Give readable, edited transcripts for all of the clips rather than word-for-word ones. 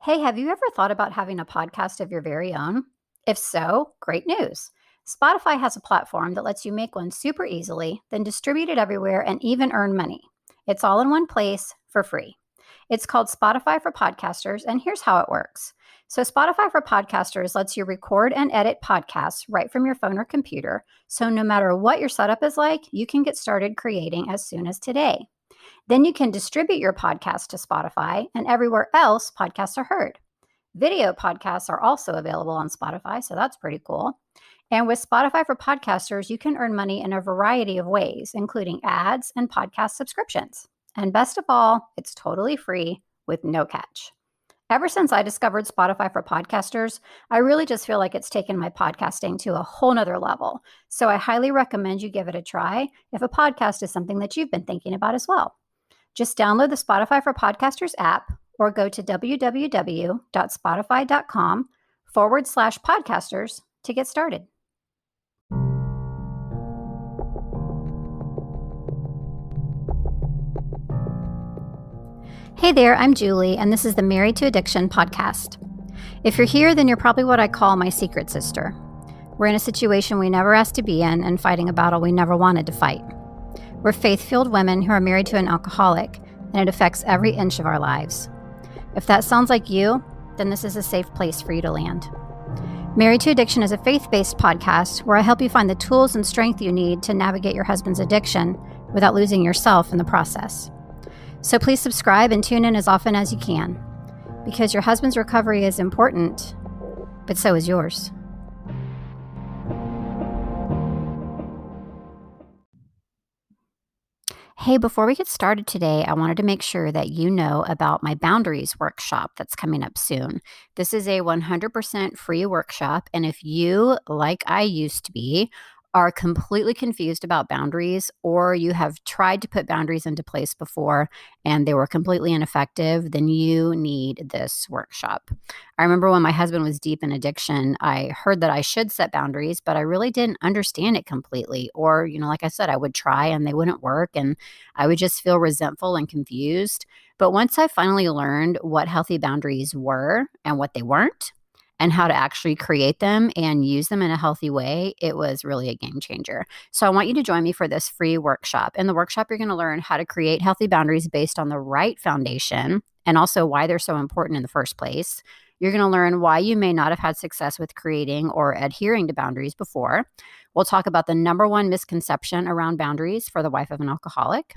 Hey, have you ever thought about having a podcast of your very own? If so, great news. Spotify has a platform that lets you make one super easily, then distribute it everywhere and even earn money. It's all in one place for free. It's called Spotify for Podcasters, and here's how it works. So, Spotify for Podcasters lets you record and edit podcasts right from your phone or computer. So, no matter what your setup is like, you can get started creating as soon as today. Then you can distribute your podcast to Spotify, and everywhere else podcasts are heard. Video podcasts are also available on Spotify, so that's pretty cool. And with Spotify for Podcasters, you can earn money in a variety of ways, including ads and podcast subscriptions. And best of all, it's totally free with no catch. Ever since I discovered Spotify for Podcasters, I really just feel like it's taken my podcasting to a whole nother level. So I highly recommend you give it a try if a podcast is something that you've been thinking about as well. Just download the Spotify for Podcasters app or go to www.spotify.com/podcasters to get started. Hey there, I'm Julie, and this is the Married to Addiction podcast. If you're here, then you're probably what I call my secret sister. We're in a situation we never asked to be in and fighting a battle we never wanted to fight. We're faith-filled women who are married to an alcoholic, and it affects every inch of our lives. If that sounds like you, then this is a safe place for you to land. Married to Addiction is a faith-based podcast where I help you find the tools and strength you need to navigate your husband's addiction without losing yourself in the process. So please subscribe and tune in as often as you can, because your husband's recovery is important, but so is yours. Hey, before we get started today, I wanted to make sure that you know about my boundaries workshop that's coming up soon. This is a 100% free workshop, and if you, like I used to be, are completely confused about boundaries, or you have tried to put boundaries into place before and they were completely ineffective, then you need this workshop. I remember when my husband was deep in addiction, I heard that I should set boundaries, but I really didn't understand it completely. Or, like I said, I would try and they wouldn't work, and I would just feel resentful and confused. But once I finally learned what healthy boundaries were and what they weren't, and how to actually create them and use them in a healthy way, it was really a game changer. So I want you to join me for this free workshop. In the workshop, you're going to learn how to create healthy boundaries based on the right foundation and also why they're so important in the first place. You're going to learn why you may not have had success with creating or adhering to boundaries before. We'll talk about the number one misconception around boundaries for the wife of an alcoholic.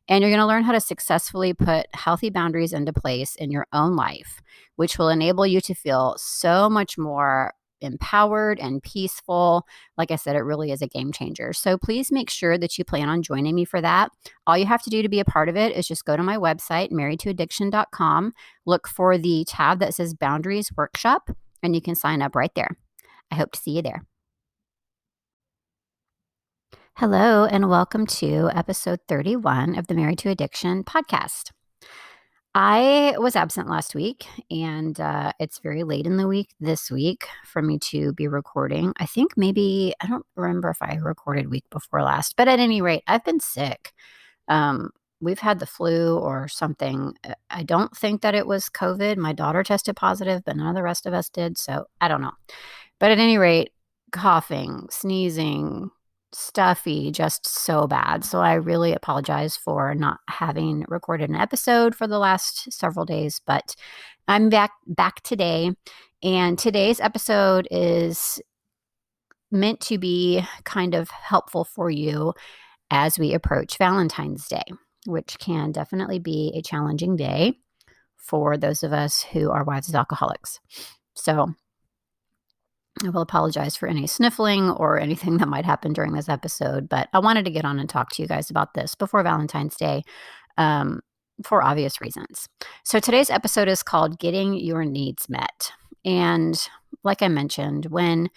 And you're going to learn how to successfully put healthy boundaries into place in your own life, which will enable you to feel so much more empowered and peaceful. Like I said, it really is a game changer. So please make sure that you plan on joining me for that. All you have to do to be a part of it is just go to my website, marriedtoaddiction.com, look for the tab that says Boundaries Workshop, and you can sign up right there. I hope to see you there. Hello, and welcome to episode 31 of the Married to Addiction podcast. I was absent last week, and it's very late in the week this week for me to be recording. I think maybe, I don't remember if I recorded week before last, but at any rate, I've been sick. We've had the flu or something. I don't think that it was COVID. My daughter tested positive, but none of the rest of us did, so I don't know. But at any rate, coughing, sneezing, stuffy, just so bad. So I really apologize for not having recorded an episode for the last several days, but I'm back today. And today's episode is meant to be kind of helpful for you as we approach Valentine's Day, which can definitely be a challenging day for those of us who are wives of alcoholics. So I will apologize for any sniffling or anything that might happen during this episode, but I wanted to get on and talk to you guys about this before Valentine's Day for obvious reasons. So today's episode is called Getting Your Needs Met. And like I mentioned, when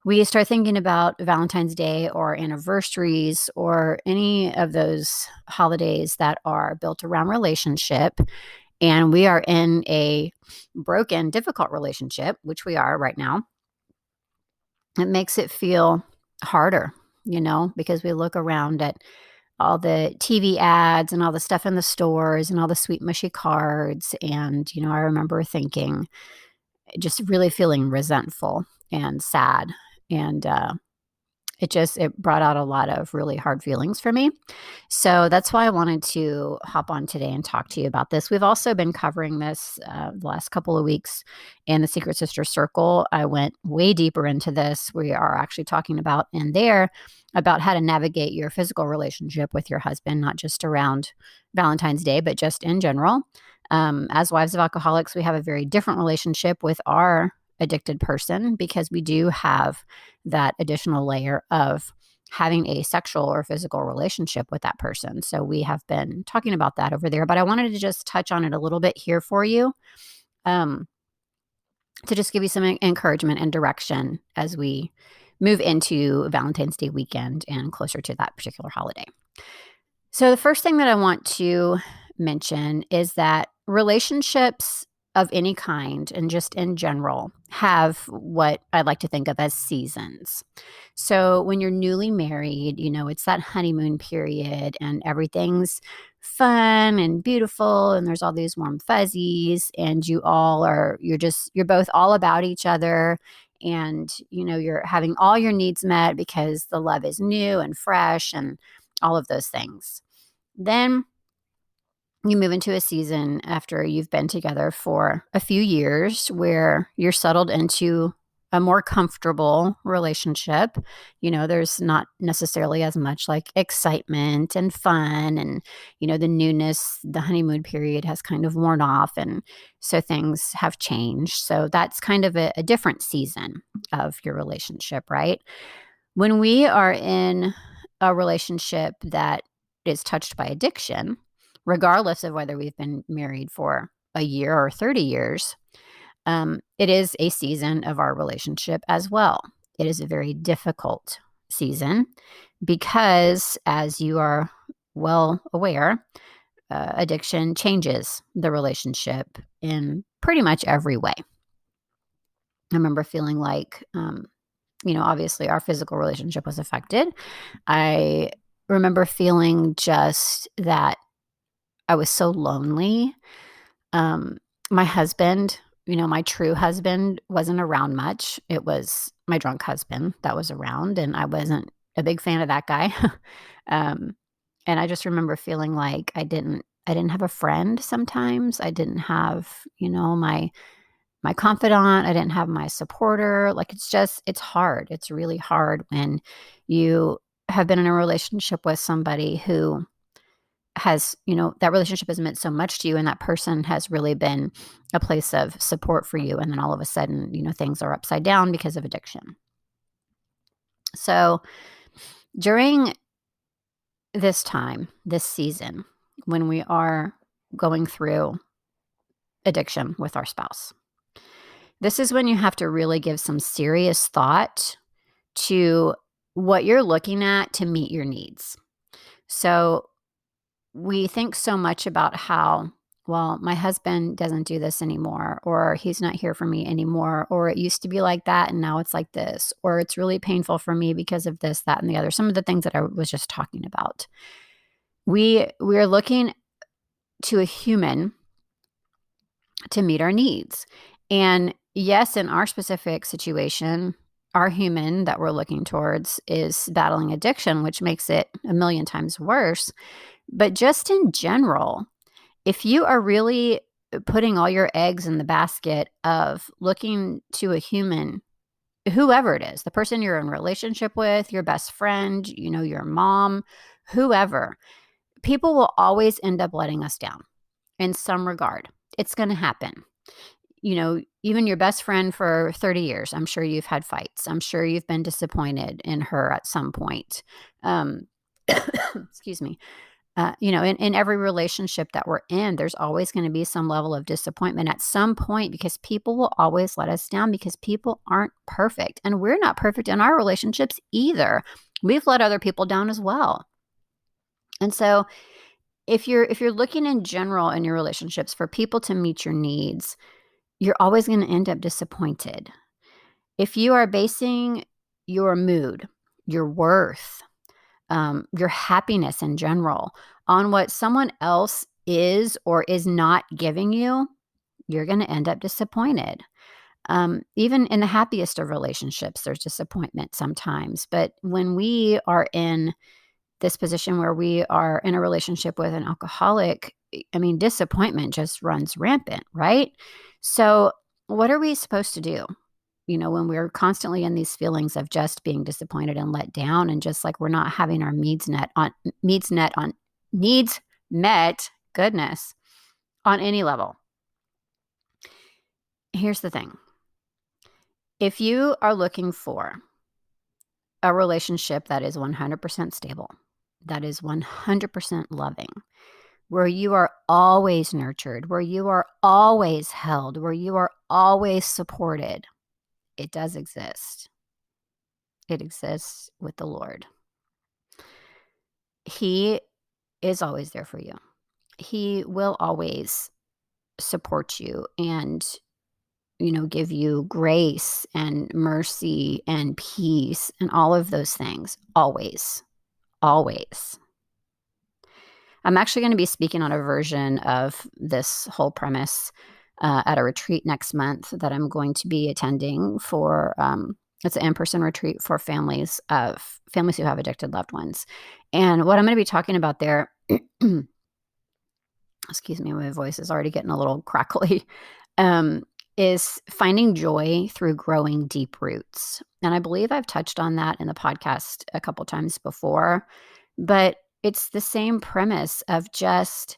we start thinking about Valentine's Day or anniversaries or any of those holidays that are built around relationship, and we are in a broken, difficult relationship, which we are right now, it makes it feel harder, because we look around at all the TV ads and all the stuff in the stores and all the sweet mushy cards. And, I remember thinking, just really feeling resentful and sad. And it brought out a lot of really hard feelings for me. So that's why I wanted to hop on today and talk to you about this. We've also been covering this the last couple of weeks in the Secret Sister Circle. I went way deeper into this. We are actually talking about in there about how to navigate your physical relationship with your husband, not just around Valentine's Day, but just in general. As wives of alcoholics, we have a very different relationship with our addicted person because we do have that additional layer of having a sexual or physical relationship with that person. So we have been talking about that over there, but I wanted to just touch on it a little bit here for you, to just give you some encouragement and direction as we move into Valentine's Day weekend and closer to that particular holiday. So the first thing that I want to mention is that relationships of any kind and just in general have what I like to think of as seasons. So when you're newly married, it's that honeymoon period and everything's fun and beautiful and there's all these warm fuzzies and you're both all about each other and you're having all your needs met because the love is new and fresh and all of those things. Then you move into a season after you've been together for a few years where you're settled into a more comfortable relationship. There's not necessarily as much like excitement and fun and, the newness, the honeymoon period has kind of worn off. And so things have changed. So that's kind of a different season of your relationship, right? When we are in a relationship that is touched by addiction, regardless of whether we've been married for a year or 30 years, it is a season of our relationship as well. It is a very difficult season because, as you are well aware, addiction changes the relationship in pretty much every way. I remember feeling like, obviously our physical relationship was affected. I remember feeling just that I was so lonely. My husband, my true husband wasn't around much. It was my drunk husband that was around, and I wasn't a big fan of that guy. And I just remember feeling like I didn't have a friend sometimes. I didn't have, my confidant. I didn't have my supporter. Like it's hard. It's really hard when you have been in a relationship with somebody who has, that relationship has meant so much to you and that person has really been a place of support for you. And then all of a sudden, things are upside down because of addiction. So during this time, this season, when we are going through addiction with our spouse, this is when you have to really give some serious thought to what you're looking at to meet your needs. So we think so much about how, well, my husband doesn't do this anymore, or he's not here for me anymore, or it used to be like that and now it's like this, or it's really painful for me because of this, that, and the other. Some of the things that I was just talking about. We are looking to a human to meet our needs. And yes, in our specific situation, our human that we're looking towards is battling addiction, which makes it a million times worse. But just in general, if you are really putting all your eggs in the basket of looking to a human, whoever it is, the person you're in relationship with, your best friend, your mom, whoever, people will always end up letting us down in some regard. It's going to happen. Even your best friend for 30 years, I'm sure you've had fights. I'm sure you've been disappointed in her at some point. Excuse me. In every relationship that we're in, there's always going to be some level of disappointment at some point because people will always let us down because people aren't perfect. And we're not perfect in our relationships either. We've let other people down as well. And so if you're looking in general in your relationships for people to meet your needs, you're always going to end up disappointed. If you are basing your mood, your worth, your happiness in general, on what someone else is or is not giving you, you're going to end up disappointed. Even in the happiest of relationships, there's disappointment sometimes. But when we are in this position where we are in a relationship with an alcoholic, I mean, disappointment just runs rampant, right? So, what are we supposed to do? When we're constantly in these feelings of just being disappointed and let down, and just like we're not having our needs met, goodness, on any level. Here's the thing. If you are looking for a relationship that is 100% stable, that is 100% loving, where you are always nurtured, where you are always held, where you are always supported, it does exist. It exists with the Lord. He is always there for you. He will always support you and, give you grace and mercy and peace and all of those things. Always. Always. I'm actually going to be speaking on a version of this whole premise at a retreat next month that I'm going to be attending for. It's an in-person retreat for families who have addicted loved ones. And what I'm going to be talking about there, excuse me, my voice is already getting a little crackly, is finding joy through growing deep roots. And I believe I've touched on that in the podcast a couple times before, but it's the same premise of just,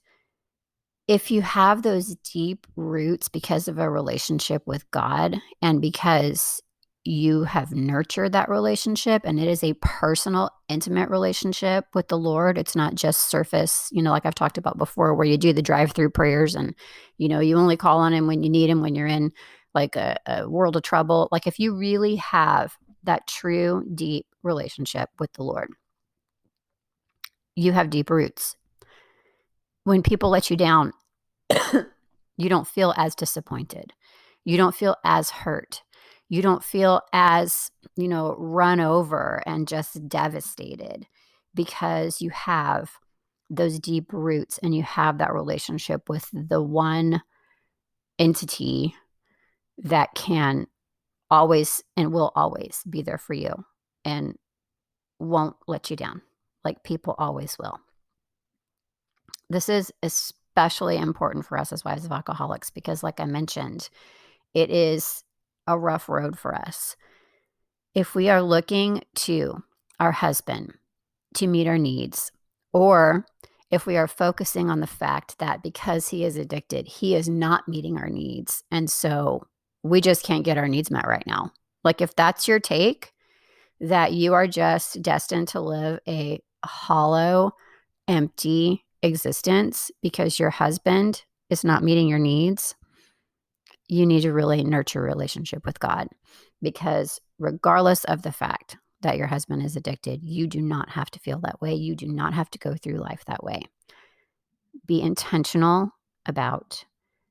if you have those deep roots because of a relationship with God and because you have nurtured that relationship, and it is a personal, intimate relationship with the Lord. It's not just surface, like I've talked about before, where you do the drive-through prayers and, you only call on him when you need him, when you're in like a world of trouble. Like if you really have that true, deep relationship with the Lord, you have deep roots. When people let you down, you don't feel as disappointed. You don't feel as hurt. You don't feel as, run over and just devastated, because you have those deep roots and you have that relationship with the one entity that can always and will always be there for you and won't let you down, like people always will. This is especially important for us as wives of alcoholics because, like I mentioned, it is a rough road for us. If we are looking to our husband to meet our needs, or if we are focusing on the fact that because he is addicted, he is not meeting our needs, and so we just can't get our needs met right now. Like if that's your take, that you are just destined to live a hollow, empty existence because your husband is not meeting your needs, you need to really nurture a relationship with God, because regardless of the fact that your husband is addicted, you do not have to feel that way. You do not have to go through life that way. Be intentional about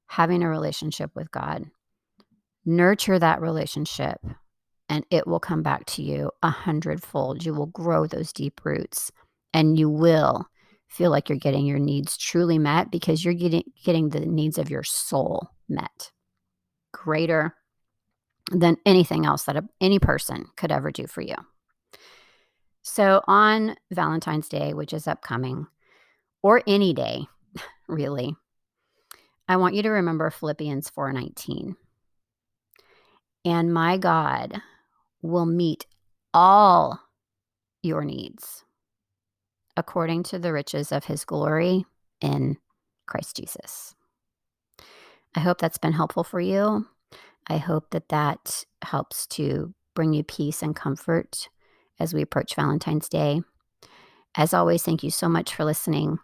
having a relationship with God. Nurture that relationship, and it will come back to you 100-fold. You will grow those deep roots, and you will feel like you're getting your needs truly met, because you're getting the needs of your soul met, greater than anything else that any person could ever do for you. So on Valentine's Day, which is upcoming, or any day, really, I want you to remember Philippians 4:19. And my God will meet all your needs according to the riches of his glory in Christ Jesus. I hope that's been helpful for you. I hope that helps to bring you peace and comfort as we approach Valentine's Day. As always, thank you so much for listening,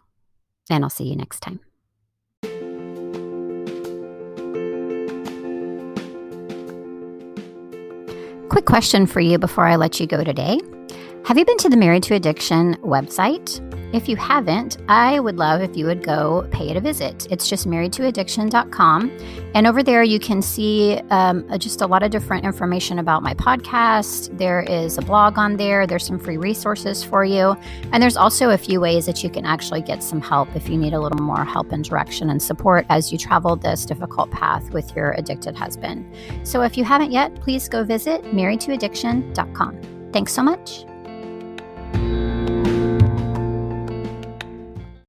and I'll see you next time. Quick question for you before I let you go today. Have you been to the Married to Addiction website? If you haven't, I would love if you would go pay it a visit. It's just marriedtoaddiction.com. And over there, you can see just a lot of different information about my podcast. There is a blog on there. There's some free resources for you. And there's also a few ways that you can actually get some help if you need a little more help and direction and support as you travel this difficult path with your addicted husband. So if you haven't yet, please go visit marriedtoaddiction.com. Thanks so much.